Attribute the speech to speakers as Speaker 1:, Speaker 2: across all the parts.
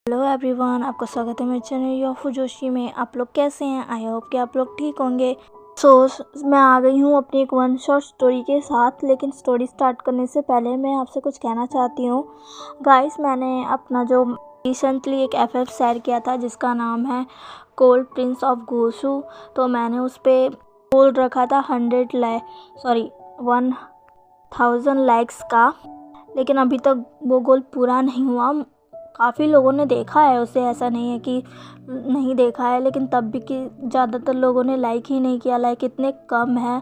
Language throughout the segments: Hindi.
Speaker 1: हेलो एवरीवन, आपका स्वागत है मेरे चैनल योफू जोशी में। आप लोग कैसे हैं? आई होप कि आप लोग ठीक होंगे। मैं आ गई हूँ अपनी एक वन शॉट स्टोरी के साथ। लेकिन स्टोरी स्टार्ट करने से पहले मैं आपसे कुछ कहना चाहती हूँ। गाइस, मैंने अपना जो रिसेंटली एक FF शेयर किया था जिसका नाम है कोल्ड प्रिंस ऑफ गोसू, तो मैंने उस पर गोल रखा था 1000 लाइक्स का। लेकिन अभी तक वो गोल पूरा नहीं हुआ। काफ़ी लोगों ने देखा है उसे, ऐसा नहीं है कि नहीं देखा है, लेकिन तब भी कि ज़्यादातर लोगों ने लाइक ही नहीं किया। लाइक इतने कम है,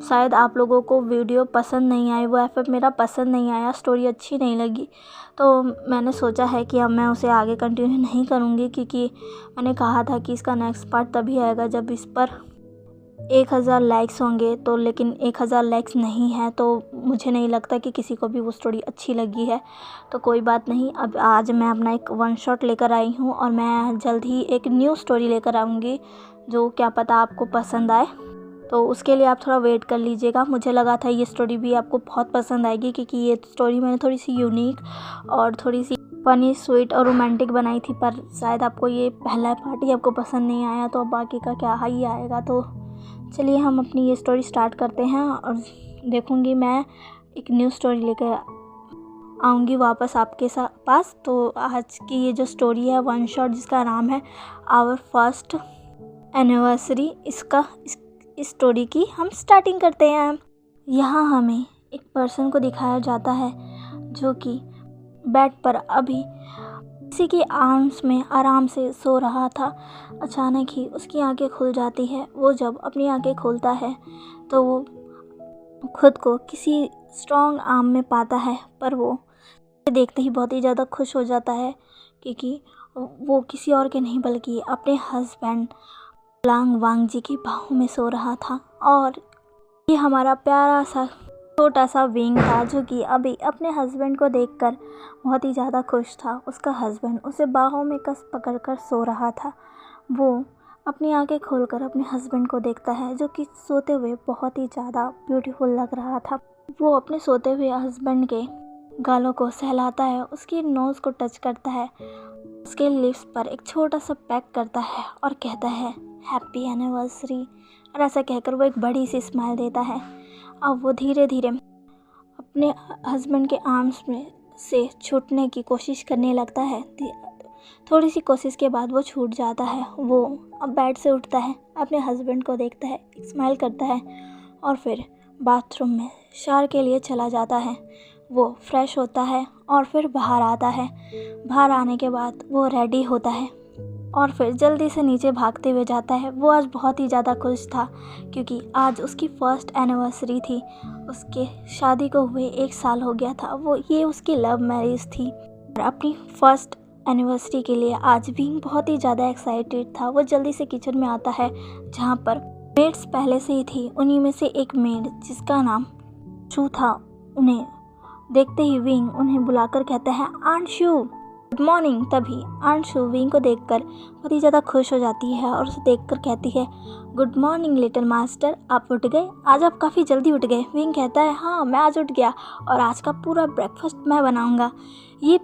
Speaker 1: शायद आप लोगों को वीडियो पसंद नहीं आई, वो FF मेरा पसंद नहीं आया, स्टोरी अच्छी नहीं लगी। तो मैंने सोचा है कि अब मैं उसे आगे कंटिन्यू नहीं करूँगी, क्योंकि मैंने कहा था कि इसका नेक्स्ट पार्ट तभी आएगा जब इस पर 1000 लाइक्स होंगे। तो लेकिन 1000 लाइक्स नहीं है, तो मुझे नहीं लगता कि किसी को भी वो स्टोरी अच्छी लगी है। तो कोई बात नहीं, अब आज मैं अपना एक वन शॉट लेकर आई हूँ और मैं जल्द ही एक न्यू स्टोरी लेकर आऊँगी जो क्या पता आपको पसंद आए। तो उसके लिए आप थोड़ा वेट कर लीजिएगा। मुझे लगा था ये स्टोरी भी आपको बहुत पसंद आएगी, क्योंकि ये स्टोरी मैंने थोड़ी सी यूनिक और थोड़ी सी फनी, स्वीट और रोमांटिक बनाई थी। पर शायद आपको ये पहला पार्ट ही आपको पसंद नहीं आया, तो अब बाकी का क्या ही आएगा। तो चलिए हम अपनी ये स्टोरी स्टार्ट करते हैं और देखूंगी मैं एक न्यू स्टोरी लेकर आऊँगी वापस आपके पास। तो आज की ये जो स्टोरी है वन शॉट, जिसका नाम है आवर फर्स्ट एनिवर्सरी, इस स्टोरी की हम स्टार्टिंग करते हैं। यहाँ हमें एक पर्सन को दिखाया जाता है जो कि बेड पर अभी किसी की आर्म्स में आराम से सो रहा था। अचानक ही उसकी आंखें खुल जाती है। वो जब अपनी आंखें खोलता है तो वो खुद को किसी स्ट्रॉन्ग आर्म में पाता है, पर वो देखते ही बहुत ही ज़्यादा खुश हो जाता है, क्योंकि वो किसी और के नहीं बल्कि अपने हस्बैंड लांग वांग जी की बाहों में सो रहा था। और ये हमारा प्यारा सा छोटा सा विंग था जो कि अभी अपने हस्बैंड को देखकर बहुत ही ज़्यादा खुश था। उसका हस्बैंड उसे बाहों में कस पकड़कर सो रहा था। वो अपनी आंखें खोलकर अपने हस्बैंड को देखता है जो कि सोते हुए बहुत ही ज़्यादा ब्यूटीफुल लग रहा था। वो अपने सोते हुए हस्बैंड के गालों को सहलाता है, उसकी नोज़ को टच करता है, उसके लिप्स पर एक छोटा सा पैक करता है और कहता है हैप्पी एनिवर्सरी। और ऐसा कहकर वो एक बड़ी सी स्माइल देता है। अब वो धीरे धीरे अपने हस्बैंड के आर्म्स में से छूटने की कोशिश करने लगता है। थोड़ी सी कोशिश के बाद वो छूट जाता है। वो अब बेड से उठता है, अपने हस्बैंड को देखता है, स्माइल करता है और फिर बाथरूम में शावर के लिए चला जाता है। वो फ्रेश होता है और फिर बाहर आता है। बाहर आने के बाद वो रेडी होता है और फिर जल्दी से नीचे भागते हुए जाता है। वो आज बहुत ही ज़्यादा खुश था, क्योंकि आज उसकी फ़र्स्ट एनिवर्सरी थी। उसके शादी को हुए 1 साल हो गया था। ये उसकी लव मैरिज थी और अपनी फ़र्स्ट एनिवर्सरी के लिए आज भी बहुत ही ज़्यादा एक्साइटेड था। वो जल्दी से किचन में आता है जहाँ पर मेड्स पहले से ही थी। उन्हीं में से एक मेड जिसका नाम शू था, उन्हें देखते ही विंग उन्हें बुलाकर कहता है आंशु गुड मॉर्निंग। तभी आंशु विंग को देखकर बहुत ही ज़्यादा खुश हो जाती है और उसे देखकर कहती है गुड मॉर्निंग लिटिल मास्टर, आप उठ गए? आज आप काफ़ी जल्दी उठ गए। विंग कहता है हाँ, मैं आज उठ गया और आज का पूरा ब्रेकफास्ट मैं बनाऊंगा। ये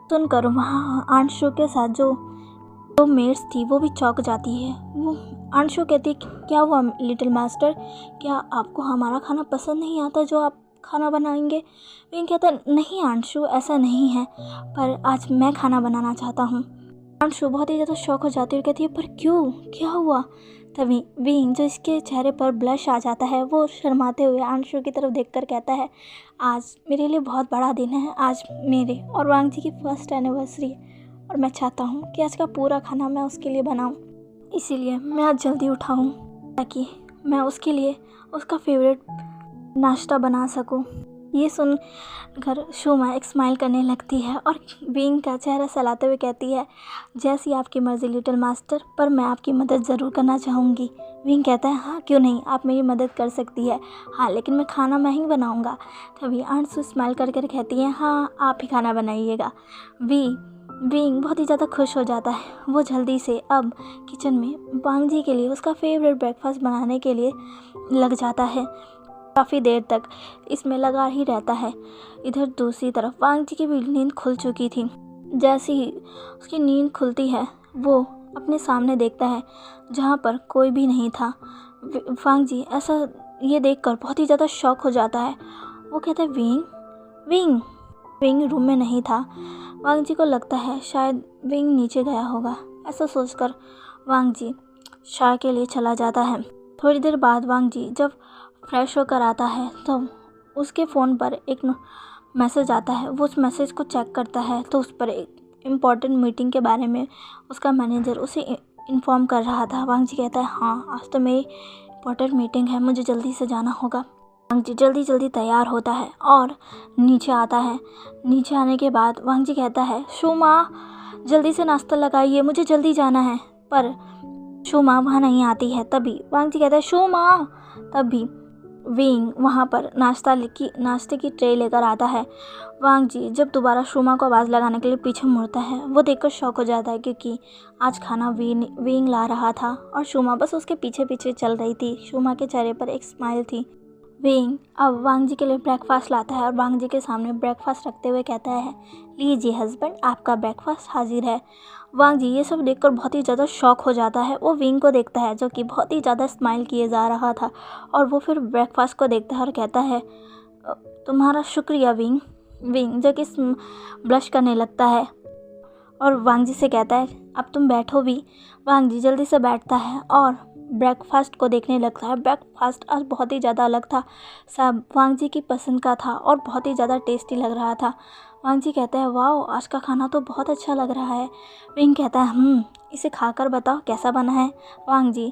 Speaker 1: सुनकर वहाँ आंशु के साथ जो मेड्स थी वो भी चौंक जाती है। वो आंशु कहती है क्या हुआ लिटिल मास्टर, क्या आपको हमारा खाना पसंद नहीं आता जो आप खाना बनाएंगे? विंग कहता है नहीं आंशु, ऐसा नहीं है, पर आज मैं खाना बनाना चाहता हूँ। आंशु बहुत ही ज़्यादा शौक हो जाती है और कहती है पर क्यों, क्या हुआ? तभी विंग, जो इसके चेहरे पर ब्लश आ जाता है, वो शर्माते हुए आंशु की तरफ देखकर कहता है आज मेरे लिए बहुत बड़ा दिन है। आज मेरे और वांग जी की फर्स्ट एनिवर्सरी है और मैं चाहता हूँ कि आज का पूरा खाना मैं उसके लिए बनाऊँ। इसीलिए मैं आज जल्दी उठा हूँ ताकि मैं उसके लिए उसका फेवरेट नाश्ता बना सकूं। ये सुनकर शोमा एक स्माइल करने लगती है और विंग का चेहरा सहलाते हुए कहती है जैसी आपकी मर्ज़ी लिटिल मास्टर, पर मैं आपकी मदद ज़रूर करना चाहूँगी। विंग कहता है हाँ क्यों नहीं, आप मेरी मदद कर सकती है। हाँ लेकिन मैं खाना मैं ही बनाऊँगा। तभी आंशु स्माइल करके कहती है हाँ आप ही खाना बनाइएगा। विंग बहुत ही ज़्यादा खुश हो जाता है। वो जल्दी से अब किचन में वांग जी के लिए उसका फेवरेट ब्रेकफास्ट बनाने के लिए लग जाता है। काफ़ी देर तक इसमें लगा ही रहता है। इधर दूसरी तरफ वांग जी की भी नींद खुल चुकी थी। जैसे ही उसकी नींद खुलती है वो अपने सामने देखता है जहाँ पर कोई भी नहीं था। वांग जी ऐसा ये देखकर बहुत ही ज़्यादा शॉक हो जाता है। वो कहता है विंग विंग। विंग रूम में नहीं था। वांग जी को लगता है शायद विंग नीचे गया होगा। ऐसा सोचकर वांग जी चाय के लिए चला जाता है। थोड़ी देर बाद वांग जी जब फ्रेश होकर आता है तो उसके फ़ोन पर एक मैसेज आता है। वो उस मैसेज को चेक करता है तो उस पर एक इम्पॉर्टेंट मीटिंग के बारे में उसका मैनेजर उसे इन्फॉर्म कर रहा था। वांग जी कहता है हाँ आज तो मेरी इम्पॉर्टेंट मीटिंग है, मुझे जल्दी से जाना होगा। वांग जी जल्दी तैयार होता है और नीचे आता है। नीचे आने के बाद वांग जी कहता है शोमा जल्दी से नाश्ता लगाइए, मुझे जल्दी जाना है। पर शोमा वहाँ नहीं आती है। तभी वांग जी कहता है शोमा। तभी विंग वहाँ पर नाश्ते की ट्रे लेकर आता है। वांग जी जब दोबारा शोमा को आवाज़ लगाने के लिए पीछे मुड़ता है वो देखकर शॉक हो जाता है क्योंकि आज खाना विंग ला रहा था और शोमा बस उसके पीछे पीछे चल रही थी। शोमा के चेहरे पर एक स्माइल थी। विंग अब वांग जी के लिए ब्रेकफास्ट लाता है और वांग जी के सामने ब्रेकफास्ट रखते हुए कहता है लीजिए हस्बैंड, आपका ब्रेकफास्ट हाजिर है। वांग जी ये सब देखकर बहुत ही ज़्यादा शॉक हो जाता है। वो विंग को देखता है जो कि बहुत ही ज़्यादा स्माइल किए जा रहा था और वो फिर ब्रेकफास्ट को देखता है और कहता है तुम्हारा शुक्रिया विंग। विंग जो कि ब्लश करने लगता है और वांग जी से कहता है अब तुम बैठो भी। वांग जी जल्दी से बैठता है और ब्रेकफास्ट को देखने लगता है। ब्रेकफास्ट आज बहुत ही ज़्यादा अलग था, सब वांग जी की पसंद का था और बहुत ही ज़्यादा टेस्टी लग रहा था। वांग जी कहते हैं वाह आज का खाना तो बहुत अच्छा लग रहा है। विंग कहता है इसे खाकर बताओ कैसा बना है। वांग जी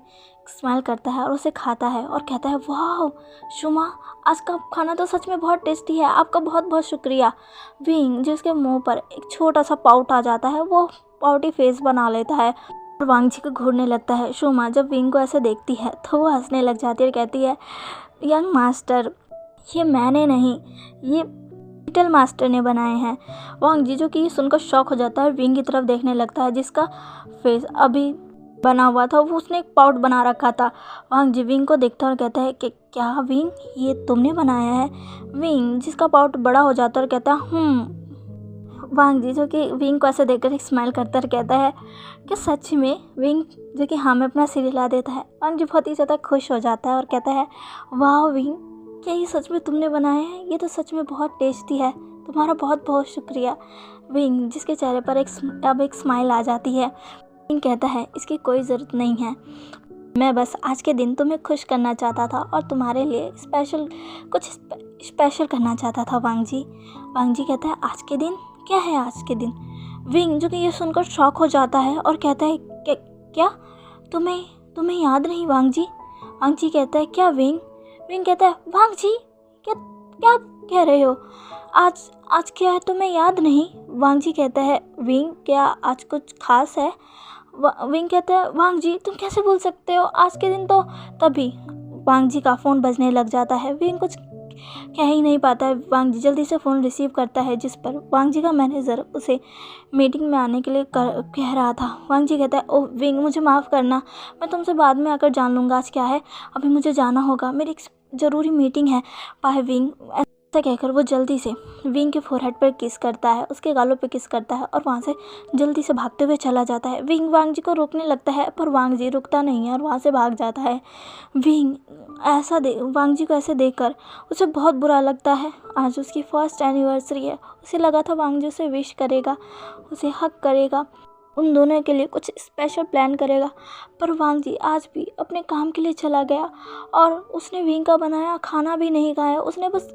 Speaker 1: स्माइल करता है और उसे खाता है और कहता है वाह शुमा आज का खाना तो सच में बहुत टेस्टी है, आपका बहुत बहुत शुक्रिया। विंग जिसके मुंह पर एक छोटा सा पाउट आ जाता है वो पाउटी फेस बना लेता है और वांग जी को घूरने लगता है। शुमा जब विंग को ऐसे देखती है तो वो हंसने लग जाती है और कहती है यंग मास्टर ये मैंने नहीं, ये लिटिल मास्टर ने बनाए हैं। वांग जी जो कि सुनकर शॉक हो जाता है विंग की तरफ देखने लगता है जिसका फेस अभी बना हुआ था, वो उसने एक पाउट बना रखा था। वांग जी विंग को देखता है और कहता है कि क्या विंग ये तुमने बनाया है। विंग जिसका पाउट बड़ा हो जाता है और कहता है वांग जी जो कि विंग को ऐसे देखकर एक स्माइल करता है कहता है कि सच में। विंग जो कि हाँ में अपना सिर हिला देता है। वांग जी बहुत ही ज़्यादा खुश हो जाता है और कहता है वाह विंग क्या ये सच में तुमने बनाया है, ये तो सच में बहुत टेस्टी है, तुम्हारा बहुत बहुत शुक्रिया। विंग जिसके चेहरे पर अब एक स्माइल आ जाती है। विंग कहता है इसकी कोई ज़रूरत नहीं है, मैं बस आज के दिन तुम्हें खुश करना चाहता था और तुम्हारे लिए कुछ स्पेशल करना चाहता था वांग जी। वांग जी कहता है आज के दिन क्या है आज के दिन। विंग जो कि ये सुनकर शॉक हो जाता है और कहता है क्या तुम्हें याद नहीं वांग जी। वांग जी कहता है क्या विंग। विंग कहता है वांग जी क्या कह रहे हो, आज क्या है तुम्हें याद नहीं। वांग जी कहता है विंग क्या आज कुछ खास है। विंग कहता है वांग जी तुम कैसे बोल सकते हो आज के दिन तो। तभी वांग जी का फ़ोन बजने लग जाता है। विंग कुछ कह ही नहीं पाता है। वांग जी जल्दी से फ़ोन रिसीव करता है जिस पर वांग जी का मैनेजर उसे मीटिंग में आने के लिए कह रहा था। वांग जी कहता है ओह विंग मुझे माफ़ करना, मैं तुमसे बाद में आकर जान लूँगा आज क्या है, अभी मुझे जाना होगा, मेरी एक ज़रूरी मीटिंग है। बाय विंग। ऐसा कहकर वो जल्दी से विंग के फोरहेड पर किस करता है, उसके गालों पर किस करता है और वहाँ से जल्दी से भागते हुए चला जाता है। विंग वांग जी को रोकने लगता है पर वांग जी रुकता नहीं है और वहाँ से भाग जाता है। विंग वांग जी को ऐसे देखकर उसे बहुत बुरा लगता है। आज उसकी फर्स्ट एनिवर्सरी है, उसे लगा था वांग जी उसे विश करेगा, उसे हक करेगा, उन दोनों के लिए कुछ स्पेशल प्लान करेगा, पर वांग जी आज भी अपने काम के लिए चला गया और उसने विंग का बनाया खाना भी नहीं खाया। उसने बस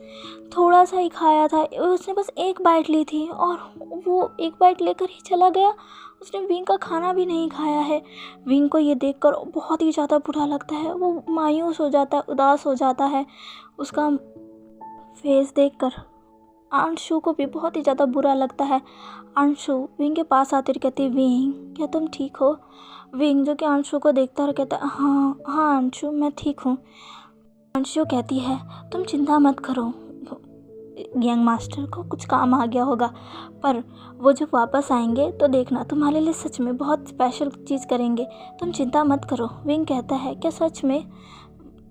Speaker 1: थोड़ा सा ही खाया था, उसने बस एक बाइट ली थी और वो एक बाइट लेकर ही चला गया। उसने विंग का खाना भी नहीं खाया है। विंग को ये देखकर बहुत ही ज़्यादा बुरा लगता है, वो मायूस हो जाता है, उदास हो जाता है। उसका फेस देखकर अंशु को भी बहुत ही ज़्यादा बुरा लगता है। अंशु विंग के पास आती और कहती विंग क्या तुम ठीक हो। विंग जो कि अंशु को देखता और कहता हाँ अंशु मैं ठीक हूँ। अंशु कहती है तुम चिंता मत करो, यंग मास्टर को कुछ काम आ गया होगा, पर वो जब वापस आएंगे तो देखना तुम्हारे लिए सच में बहुत स्पेशल चीज़ करेंगे, तुम चिंता मत करो। विंग कहता है क्या सच में।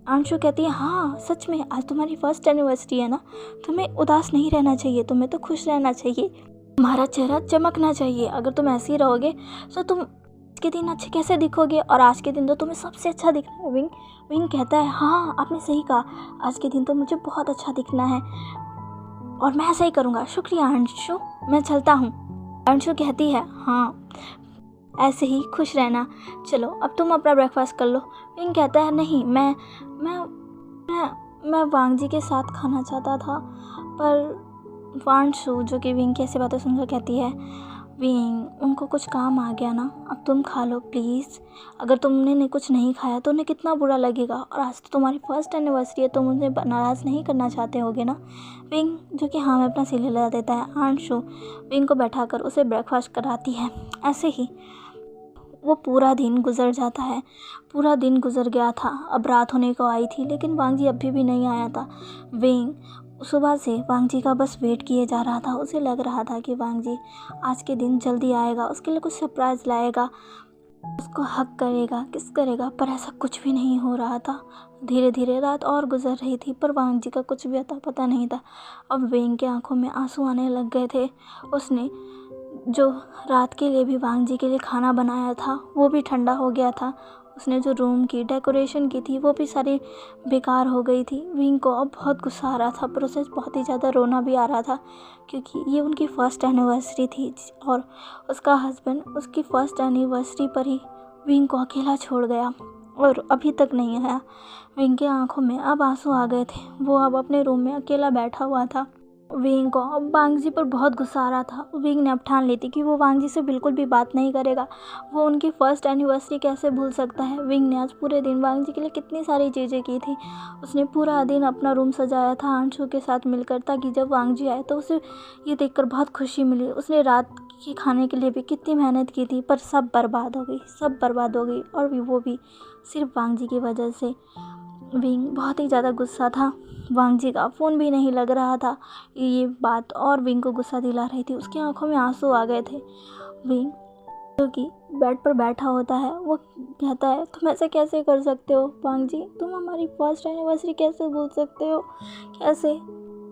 Speaker 1: अंशु कहती है हाँ सच में, आज तुम्हारी फर्स्ट एनिवर्सरी है ना, तुम्हें उदास नहीं रहना चाहिए, तुम्हें तो खुश रहना चाहिए। तुम्हारा चेहरा चमकना चाहिए। अगर तुम ऐसे ही रहोगे तो तुम आज के दिन अच्छे कैसे दिखोगे, और आज के दिन तो तुम्हें सबसे अच्छा दिखना है। विंग विंग कहता है हाँ आपने सही कहा, आज के दिन तो मुझे बहुत अच्छा दिखना है और मैं ऐसा ही करूँगा। शुक्रिया अंशु, मैं चलता हूँ। अंशु कहती है हाँ ऐसे ही खुश रहना, चलो अब तुम अपना ब्रेकफास्ट कर लो। विंग कहता है नहीं, मैं वांग जी के साथ खाना चाहता था, पर वांशु जो कि विंग की ऐसी बातें सुनकर कहती है विंग उनको कुछ काम आ गया ना, अब तुम खा लो प्लीज़। अगर तुमने कुछ नहीं खाया तो उन्हें कितना बुरा लगेगा, और आज तो तुम्हारी फर्स्ट एनिवर्सरी है, तुम उन्हें नाराज़ नहीं करना चाहते होगे ना। विंग जो कि हाँ में अपना सिर हिला देता है। अंशु विंग को बैठाकर उसे ब्रेकफास्ट कराती है। ऐसे ही वो पूरा दिन गुजर जाता है। पूरा दिन गुजर गया था, अब रात होने को आई थी, लेकिन वांग जी अभी भी नहीं आया था। विंग सुबह से वांग जी का बस वेट किए जा रहा था। उसे लग रहा था कि वांग जी आज के दिन जल्दी आएगा, उसके लिए कुछ सरप्राइज़ लाएगा, उसको हक करेगा, किस करेगा, पर ऐसा कुछ भी नहीं हो रहा था। धीरे धीरे रात और गुजर रही थी, पर वांग जी का कुछ भी अता पता नहीं था। अब विंग की आंखों में आंसू आने लग गए थे। उसने जो रात के लिए भी वांग जी के लिए खाना बनाया था वो भी ठंडा हो गया था। उसने जो रूम की डेकोरेशन की थी वो भी सारी बेकार हो गई थी। विंग को अब बहुत गुस्सा आ रहा था, पर उसे बहुत ही ज़्यादा रोना भी आ रहा था, क्योंकि ये उनकी फ़र्स्ट एनिवर्सरी थी और उसका हस्बैंड उसकी फ़र्स्ट एनिवर्सरी पर ही विंग को अकेला छोड़ गया और अभी तक नहीं आया। विंग की आंखों में अब आंसू आ गए थे। वो अब अपने रूम में अकेला बैठा हुआ था। विंग को अब वांग जी पर बहुत गुस्सा आ रहा था। विंग ने अब ठान ली थी कि वो वांग जी से बिल्कुल भी बात नहीं करेगा। वो उनकी फ़र्स्ट एनिवर्सरी कैसे भूल सकता है। विंग ने आज पूरे दिन वांग जी के लिए कितनी सारी चीज़ें की थी। उसने पूरा दिन अपना रूम सजाया था अंशु के साथ मिलकर, ताकि जब वांग जी आए तो उसे ये देखकर बहुत खुशी मिली। उसने रात के खाने के लिए भी कितनी मेहनत की थी, पर सब बर्बाद हो गई, सब बर्बाद हो गई, और वो भी सिर्फ वांग जी की वजह से। विंग बहुत ही ज़्यादा गुस्सा था। वांग जी का फ़ोन भी नहीं लग रहा था। ये बात और विंग को गुस्सा दिला रही थी। उसकी आंखों में आंसू आ गए थे। विंग जो कि बेड पर बैठा होता है वो कहता है तुम ऐसे कैसे कर सकते हो वांग जी, तुम हमारी फर्स्ट एनिवर्सरी कैसे भूल सकते हो, कैसे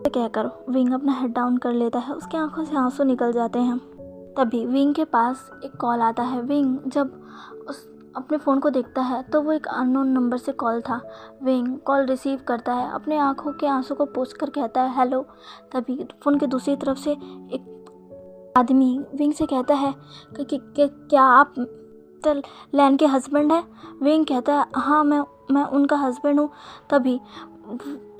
Speaker 1: कहकर विंग अपना हेड डाउन कर लेता है। उसकी आंखों से आंसू निकल जाते हैं। तभी विंग के पास एक कॉल आता है। विंग जब उस अपने फ़ोन को देखता है तो वो एक अननोन नंबर से कॉल था। विंग कॉल रिसीव करता है, अपने आंखों के आंसू को पोंछ कर कहता है हेलो। तभी फ़ोन के दूसरी तरफ से एक आदमी विंग से कहता है कि क्या आप मिस्टर लैन के हस्बैंड हैं। विंग कहता है हाँ मैं उनका हस्बैंड हूँ। तभी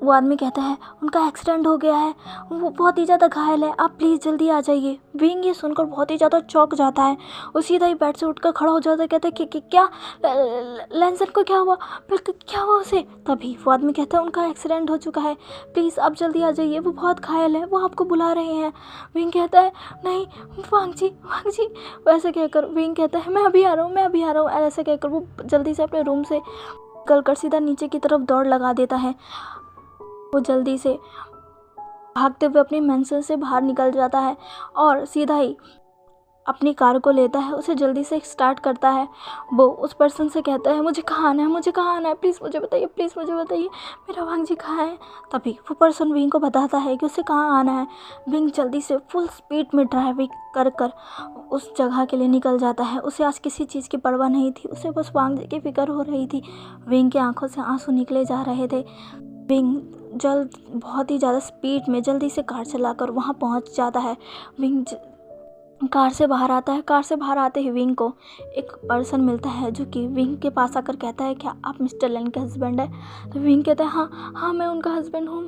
Speaker 1: वो आदमी कहता है उनका एक्सीडेंट हो गया है, वो बहुत ही ज़्यादा घायल है, आप प्लीज़ जल्दी आ जाइए। विंग ये सुनकर बहुत ही ज़्यादा चौंक जाता है। वो सीधा ही बेड से उठकर खड़ा हो जाता है, कहता है कि क्या लैंसन को क्या हुआ, क्या हुआ उसे। तभी वो आदमी कहता है उनका एक्सीडेंट हो चुका है, प्लीज़ आप जल्दी आ जाइए, वो बहुत घायल है, वो आपको बुला रहे हैं। विंग कहता है नहीं वांग जी वैसे कहकर विंग कहता है मैं अभी आ रहा हूँ। ऐसे कहकर वो जल्दी से अपने रूम से निकलकर सीधा नीचे की तरफ दौड़ लगा देता है। वो जल्दी से भागते हुए अपनी मेंशन से बाहर निकल जाता है और सीधा ही अपनी कार को लेता है, उसे जल्दी से स्टार्ट करता है। वो उस पर्सन से कहता है मुझे कहाँ आना है, प्लीज़ मुझे बताइए मेरा वांग जी कहाँ है। तभी वो पर्सन विंग को बताता है कि उसे कहाँ आना है। विंग जल्दी से फुल स्पीड में ड्राइविंग कर उस जगह के लिए निकल जाता है। उसे आज किसी चीज़ की परवाह नहीं थी, उसे बस वांग जी की फिक्र हो रही थी। विंग की आंखों से आंसू निकले जा रहे थे। विंग बहुत ही ज़्यादा स्पीड में जल्दी से कार चलाकर वहाँ पहुँच जाता है। विंग कार से बाहर आता है। कार से बाहर आते ही विंग को एक पर्सन मिलता है जो कि विंग के पास आकर कहता है क्या आप मिस्टर लैन के हस्बैंड है। तो विंग कहता है हाँ मैं उनका हस्बैंड हूँ।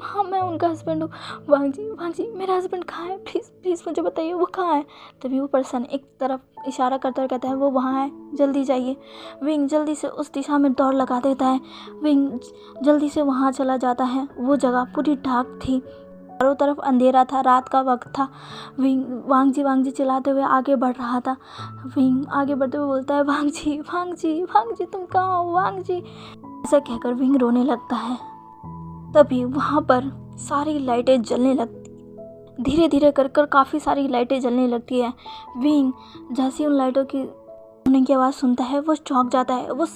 Speaker 1: वांग जी मेरा हस्बैंड कहाँ है, प्लीज़ मुझे बताइए वो कहाँ है। तभी वो पर्सन एक तरफ इशारा करता हुआ कहता है वो वहाँ है, जल्दी जाइए। विंग जल्दी से उस दिशा में दौड़ लगा देता है। विंग जल्दी से वहाँ चला जाता है। वो जगह पूरी डार्क थी, चारों तरफ अंधेरा था, रात का वक्त था। विंग वांग जी चिल्लाते हुए आगे बढ़ रहा था। विंग आगे बढ़ते हुए बोलता है वांग जी तुम कहाँ हो वांग जी। ऐसा कहकर विंग रोने लगता है। तभी वहाँ पर सारी लाइटें जलने लगती, धीरे धीरे कर काफ़ी सारी लाइटें जलने लगती है। विंग जैसी उन लाइटों की होने की आवाज़ सुनता है वो चौंक जाता है। वो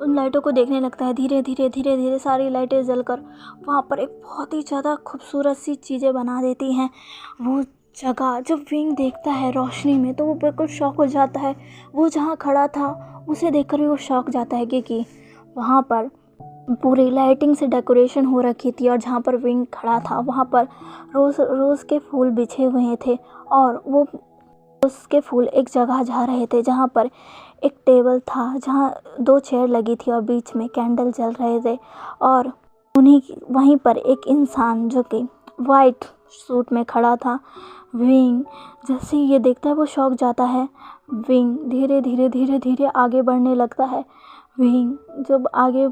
Speaker 1: उन लाइटों को देखने लगता है। धीरे धीरे सारी लाइटें जलकर वहाँ पर एक बहुत ही ज़्यादा खूबसूरत सी चीज़ें बना देती हैं। वो जगह जब विंग देखता है रोशनी में तो वो बिल्कुल शॉक हो जाता है। वो जहाँ खड़ा था उसे देखकर भी वो शॉक जाता है क्योंकि वहाँ पर पूरी लाइटिंग से डेकोरेशन हो रखी थी और जहाँ पर विंग खड़ा था वहाँ पर रोज़ के फूल बिछे हुए थे और वो रोज़ के फूल एक जगह जा रहे थे जहाँ पर एक टेबल था जहाँ 2 चेयर लगी थी और बीच में कैंडल जल रहे थे और वहीं पर एक इंसान जो कि वाइट सूट में खड़ा था। विंग जैसे ही ये देखता है वो शॉक जाता है। विंग धीरे धीरे आगे बढ़ने लगता है। विंग जब आगे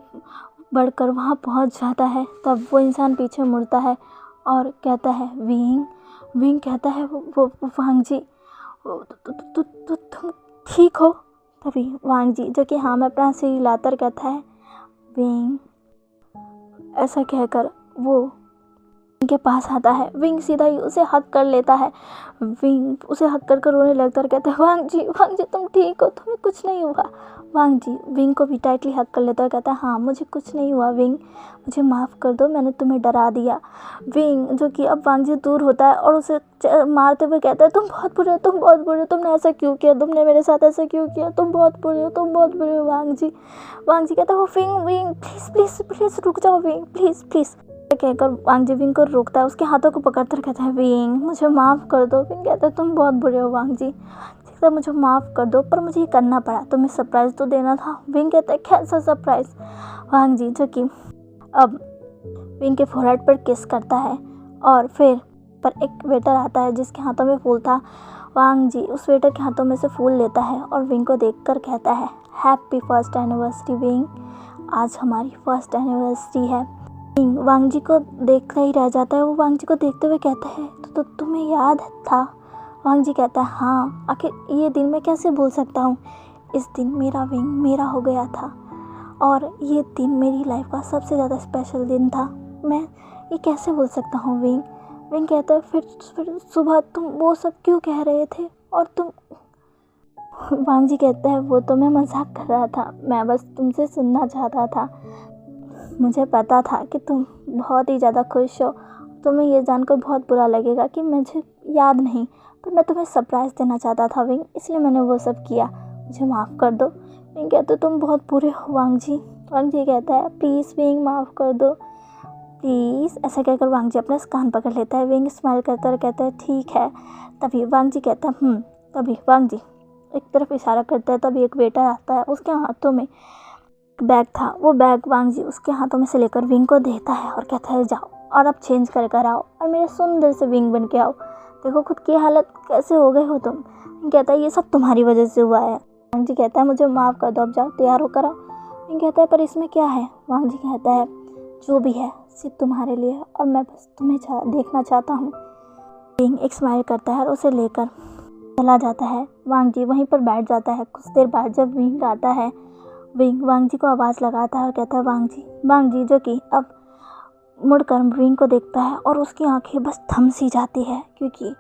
Speaker 1: बढ़कर वहाँ पहुँच जाता है तब वो इंसान पीछे मुड़ता है और कहता है विंग कहता है वो वांग जी तुम ठीक हो? तभी वांग जी जो कि हाँ मैं अपना सिर हिलाकर कहता है विंग। ऐसा कहकर वो विंग के पास आता है। विंग सीधा ही उसे हक कर लेता है। विंग उसे हक कर रोने लगता है और कहता है वांग जी तुम ठीक हो? तुम्हें कुछ नहीं हुआ? वांग जी विंग को भी टाइटली हक कर लेता है और कहता है हाँ मुझे कुछ नहीं हुआ विंग, मुझे माफ़ कर दो, मैंने तुम्हें डरा दिया। विंग जो कि अब वांग जी दूर होता है और उसे मारते हुए कहता है तुम बहुत बुरे हो, तुमने ऐसा क्यों किया, तुमने मेरे साथ ऐसा क्यों किया, तुम बहुत बुरे हो वांग जी कहता है वो विंग प्लीज़ रुक जाओ विंग प्लीज़ कहकर वांग जी विंग को रोकता है। उसके हाथों को पकड़कर कहता है विंग मुझे माफ़ कर दो। विंग कहता है तुम बहुत बुरे हो वांग जी, तो मुझे माफ़ कर दो पर मुझे ये करना पड़ा, तुम्हें सरप्राइज़ तो देना था। विंग कहता है कैसा सरप्राइज़? वांग जी जो कि अब विंग के फोरहेड पर किस करता है और फिर पर एक वेटर आता है जिसके हाथों में फूल था। वांग जी उस वेटर के हाथों में से फूल लेता है और विंग को देखकर कहता है हैप्पी फर्स्ट एनिवर्सरी विंग, आज हमारी फर्स्ट एनिवर्सरी है। विंग वांग जी को देखता ही रह जाता है। वो वांग जी को देखते हुए कहता है तो तुम्हें याद था? वांग जी कहता है हाँ, आखिर ये दिन मैं कैसे भूल सकता हूँ, इस दिन मेरा विंग मेरा हो गया था और ये दिन मेरी लाइफ का सबसे ज़्यादा स्पेशल दिन था, मैं ये कैसे भूल सकता हूँ विंग। विंग कहता है फिर सुबह तुम वो सब क्यों कह रहे थे और तुम? वांग जी कहता है वो तो मैं मजाक कर रहा था, मैं बस तुमसे सुनना चाहता था, मुझे पता था कि तुम बहुत ही ज़्यादा खुश हो, तुम्हें ये जानकर बहुत बुरा लगेगा कि मुझे याद नहीं, पर मैं तुम्हें सरप्राइज़ देना चाहता था विंग, इसलिए मैंने वो सब किया, मुझे माफ़ कर दो। विंग कहते तुम बहुत बुरे हो वांग जी कहता है प्लीज़ विंग माफ़ कर दो प्लीज़। ऐसा कहकर वांग जी अपना कान पकड़ लेता है। विंग स्माइल करता है कहता है ठीक है। तभी वांग जी कहता है तभी वांग जी एक तरफ इशारा करता है। तभी एक वेटर आता है, उसके हाथों में बैग था, वो बैग वांग जी उसके हाथों में से लेकर विंग को देता है और कहता है जाओ और अब चेंज कर आओ और मेरे सुंदर से विंग बन के आओ, देखो खुद की हालत कैसे हो गए हो तुम। विंग कहता है ये सब तुम्हारी वजह से हुआ है। वांग जी कहता है मुझे माफ़ कर दो, अब जाओ तैयार होकर आओ। विंग कहता है पर इसमें क्या है? वांग जी कहता है जो भी है सिर्फ तुम्हारे लिए और मैं बस तुम्हें देखना चाहता हूँ। विंग एक स्माइल करता है और उसे लेकर चला जाता है। वांग जी वहीं पर बैठ जाता है। कुछ देर बाद जब विंग आता है, विंग वांग जी को आवाज़ लगाता है और कहता है वांग जी जो कि अब मुड़कर विंग को देखता है और उसकी आंखें बस थम सी जाती है क्योंकि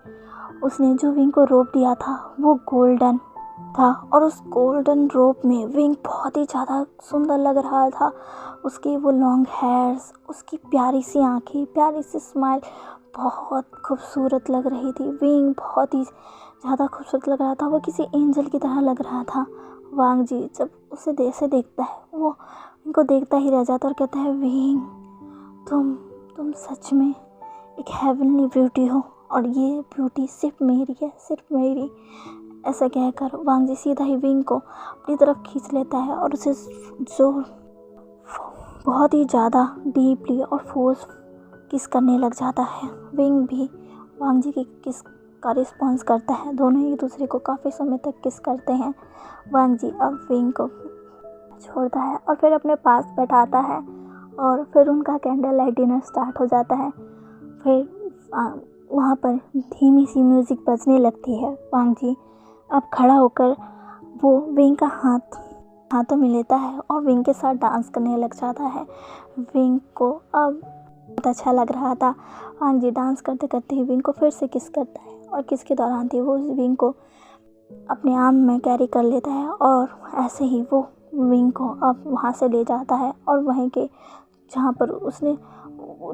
Speaker 1: उसने जो विंग को रोप दिया था वो गोल्डन था और उस गोल्डन रोप में विंग बहुत ही ज़्यादा सुंदर लग रहा था। उसके वो लॉन्ग हेयर्स, उसकी प्यारी सी आंखें, प्यारी सी स्माइल बहुत खूबसूरत लग रही थी। विंग बहुत ही ज़्यादा खूबसूरत लग रहा था, वो किसी एंजल की तरह लग रहा था। वांग जी जब उसे देखता है वो इनको देखता ही रह जाता और कहता है विंग तुम सच में एक हेवनली ब्यूटी हो और ये ब्यूटी सिर्फ मेरी है, सिर्फ मेरी। ऐसा कहकर वांग जी सीधा ही विंग को अपनी तरफ खींच लेता है और उसे जो बहुत ही ज़्यादा डीपली और फोर्स किस करने लग जाता है। विंग भी वांग जी की किस का रिस्पॉन्स करता है, दोनों एक दूसरे को काफ़ी समय तक किस करते हैं। वांग जी अब विंग को छोड़ता है और फिर अपने पास बैठाता है और फिर उनका कैंडल लाइट डिनर स्टार्ट हो जाता है। फिर वहाँ पर धीमी सी म्यूज़िक बजने लगती है। वांग जी अब खड़ा होकर वो विंग का हाथों में लेता है और विंग के साथ डांस करने लग जाता है। विंग को अब बहुत अच्छा लग रहा था। वांग जी डांस करते करते ही विंग को फिर से किस करता है और किस के दौरान थी वो उस विंग को अपने आर्म में कैरी कर लेता है और ऐसे ही वो विंग को अब वहाँ से ले जाता है और वहीं के जहाँ पर उसने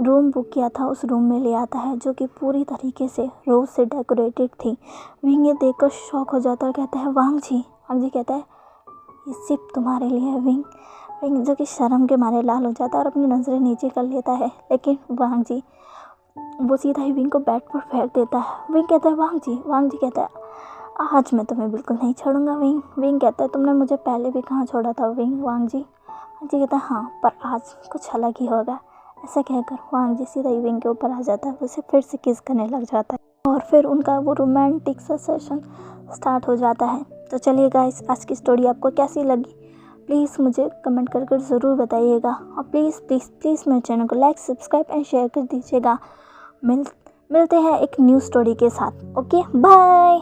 Speaker 1: रूम बुक किया था उस रूम में ले आता है, जो कि पूरी तरीके से रोज़ से डेकोरेटेड थी। विंग ये देखकर शॉक हो जाता है और कहता है वांग जी कहता है ये सिर्फ तुम्हारे लिए है विंग। विंग जो कि शर्म के मारे लाल हो जाता है और अपनी नज़रें नीचे कर लेता है, लेकिन वांग जी वो सीधा ही विंग को बेड पर फेंक देता है। विंग कहता है वांग जी कहता है आज मैं तुम्हें बिल्कुल नहीं छोड़ूंगा विंग। विंग कहता है तुमने मुझे पहले भी कहाँ छोड़ा था विंग। वांग जी कहता है हाँ, पर आज कुछ अलग ही होगा। ऐसा कहकर वांग जी सीधा ही विंग के ऊपर आ जाता है, उसे फिर से किस करने लग जाता है और फिर उनका वो रोमांटिक सा सेशन स्टार्ट हो जाता है। तो चलिए गाइस, आज की स्टोरी आपको कैसी लगी प्लीज़ मुझे कमेंट कर ज़रूर बताइएगा, और प्लीज़ मेरे चैनल को लाइक, सब्सक्राइब एंड शेयर कर दीजिएगा। मिलते हैं एक न्यू स्टोरी के साथ। Okay, bye.